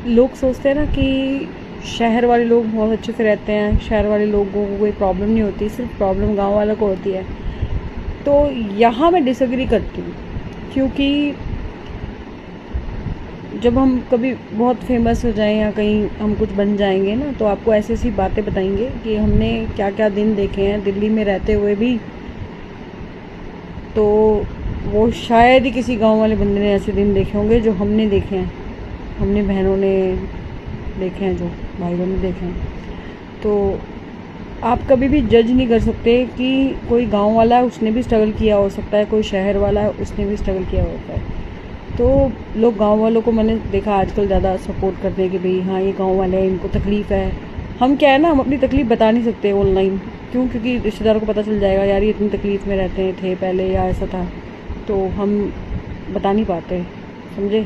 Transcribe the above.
लोग सोचते हैं ना कि शहर वाले लोग बहुत अच्छे से रहते हैं, शहर वाले लोगों को कोई प्रॉब्लम नहीं होती, सिर्फ प्रॉब्लम गांव वालों को होती है। तो यहाँ मैं डिसएग्री करती हूँ, क्योंकि जब हम कभी बहुत फेमस हो जाएं या कहीं हम कुछ बन जाएंगे ना, तो आपको ऐसी ऐसी बातें बताएंगे कि हमने क्या क्या दिन देखे हैं दिल्ली में रहते हुए भी। तो वो शायद ही किसी गांव वाले बंदे ने ऐसे दिन देखे होंगे जो हमने देखे हैं, हमने बहनों ने देखे हैं, जो भाइयों ने देखे हैं। तो आप कभी भी जज नहीं कर सकते कि कोई गांव वाला है उसने भी स्ट्रगल किया हो सकता है, कोई शहर वाला है उसने भी स्ट्रगल किया होता है। तो लोग गांव वालों को मैंने देखा आजकल ज़्यादा सपोर्ट करते हैं कि भाई हाँ ये गांव वाले हैं, इनको तकलीफ़ है। हम क्या है ना, हम अपनी तकलीफ़ बता नहीं सकते ऑनलाइन, क्यों? क्योंकि रिश्तेदारों को पता चल जाएगा यार ये इतनी तकलीफ़ में रहते थे पहले या ऐसा था, तो हम बता नहीं पाते, समझे।